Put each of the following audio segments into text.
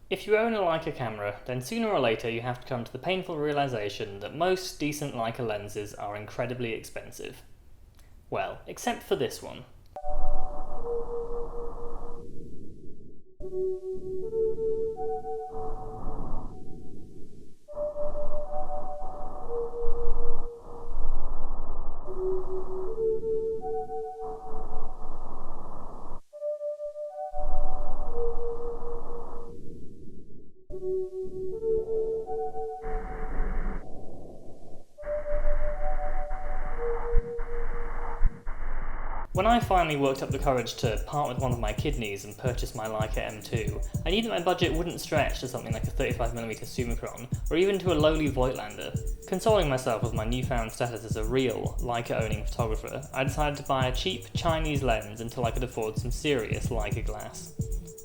If you own a Leica camera, then sooner or later you have to come to the painful realization that most decent Leica lenses are incredibly expensive. Well, except for this one. When I finally worked up the courage to part with one of my kidneys and purchase my Leica M2, I knew that my budget wouldn't stretch to something like a 35mm Summicron, or even to a lowly Voigtlander. Consoling myself with my newfound status as a real Leica-owning photographer, I decided to buy a cheap Chinese lens until I could afford some serious Leica glass.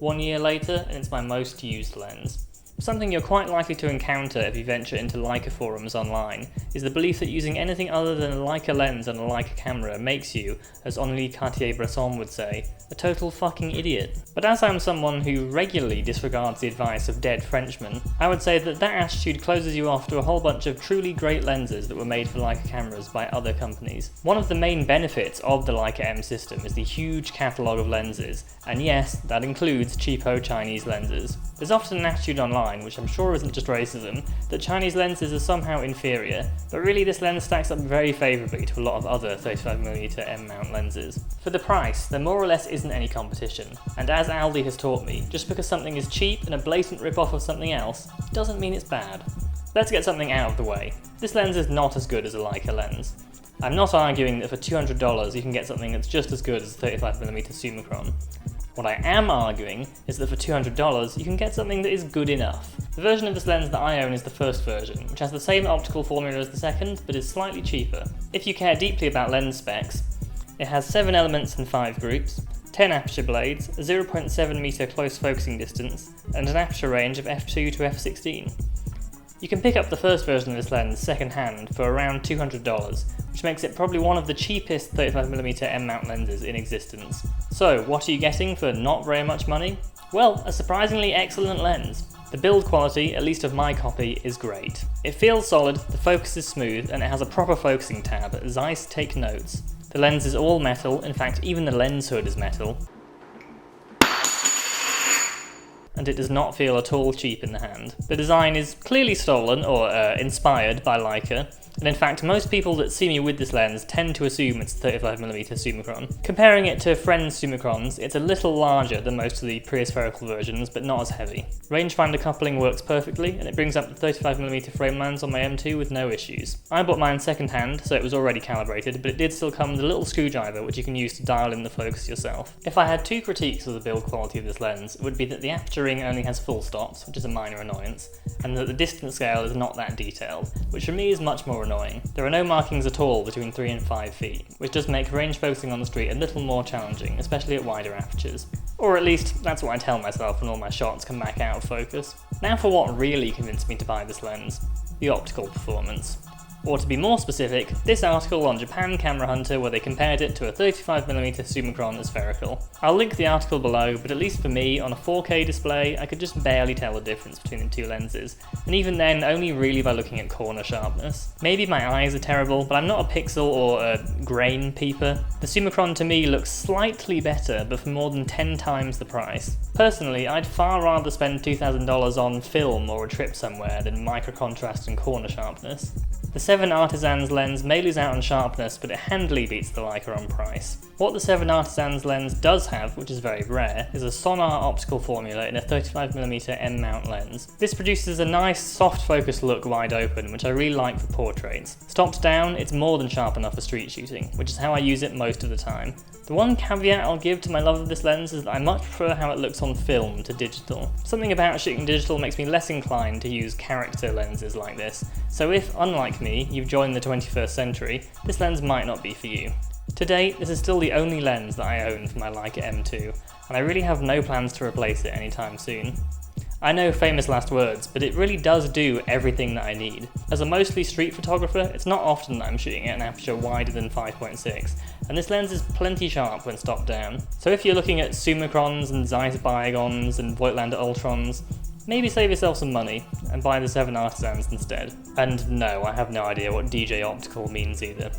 1 year later, and it's my most used lens. Something you're quite likely to encounter if you venture into Leica forums online is the belief that using anything other than a Leica lens and a Leica camera makes you, as Henri Cartier-Bresson would say, a total fucking idiot. But as I'm someone who regularly disregards the advice of dead Frenchmen, I would say that that attitude closes you off to a whole bunch of truly great lenses that were made for Leica cameras by other companies. One of the main benefits of the Leica M system is the huge catalogue of lenses, and yes, that includes cheapo Chinese lenses. There's often an attitude online, which I'm sure isn't just racism, that Chinese lenses are somehow inferior, but really this lens stacks up very favourably to a lot of other 35mm M-mount lenses. For the price, there more or less isn't any competition, and as Aldi has taught me, just because something is cheap and a blatant rip-off of something else, doesn't mean it's bad. Let's get something out of the way. This lens is not as good as a Leica lens. I'm not arguing that for $200 you can get something that's just as good as a 35mm Summicron. What I am arguing is that for $200 you can get something that is good enough. The version of this lens that I own is the first version, which has the same optical formula as the second, but is slightly cheaper. If you care deeply about lens specs, it has 7 elements and 5 groups, 10 aperture blades, a 0.7 m close focusing distance, and an aperture range of f2 to f16. You can pick up the first version of this lens second hand for around $200, which makes it probably one of the cheapest 35mm M-mount lenses in existence. So, what are you getting for not very much money? Well, a surprisingly excellent lens. The build quality, at least of my copy, is great. It feels solid, the focus is smooth, and it has a proper focusing tab, Zeiss Take Notes. The lens is all metal, in fact even the lens hood is metal. And it does not feel at all cheap in the hand. The design is clearly stolen, or inspired by Leica, and in fact most people that see me with this lens tend to assume it's a 35mm Summicron. Comparing it to friends' Summicrons, it's a little larger than most of the pre-spherical versions, but not as heavy. Rangefinder coupling works perfectly, and it brings up the 35mm frame lens on my M2 with no issues. I bought mine second hand, so it was already calibrated, but it did still come with a little screwdriver which you can use to dial in the focus yourself. If I had two critiques of the build quality of this lens, it would be that the aperture ring only has full stops, which is a minor annoyance, and that the distance scale is not that detailed, which for me is much more annoying. There are no markings at all between 3 and 5 feet, which does make range focusing on the street a little more challenging, especially at wider apertures. Or at least, that's what I tell myself when all my shots come back out of focus. Now for what really convinced me to buy this lens, the optical performance. Or to be more specific, this article on Japan Camera Hunter where they compared it to a 35mm Summicron spherical. I'll link the article below, but at least for me, on a 4K display, I could just barely tell the difference between the two lenses, and even then only really by looking at corner sharpness. Maybe my eyes are terrible, but I'm not a pixel or a grain peeper. The Summicron to me looks slightly better, but for more than 10 times the price. Personally, I'd far rather spend $2,000 on film or a trip somewhere than micro contrast and corner sharpness. The 7artisans lens may lose out on sharpness, but it handily beats the Leica on price. What the 7artisans lens does have, which is very rare, is a sonar optical formula in a 35mm M-mount lens. This produces a nice soft focus look wide open, which I really like for portraits. Stopped down, it's more than sharp enough for street shooting, which is how I use it most of the time. The one caveat I'll give to my love of this lens is that I much prefer how it looks on film to digital. Something about shooting digital makes me less inclined to use character lenses like this, so if, unlike me, you've joined the 21st century, this lens might not be for you. To date, this is still the only lens that I own for my Leica M2, and I really have no plans to replace it anytime soon. I know, famous last words, but it really does do everything that I need. As a mostly street photographer, it's not often that I'm shooting at an aperture wider than 5.6, and this lens is plenty sharp when stopped down. So if you're looking at Summicrons and Zeiss Bygons and Voigtlander Ultrons, maybe save yourself some money and buy the 7artisans instead. And no, I have no idea what DJ Optical means either.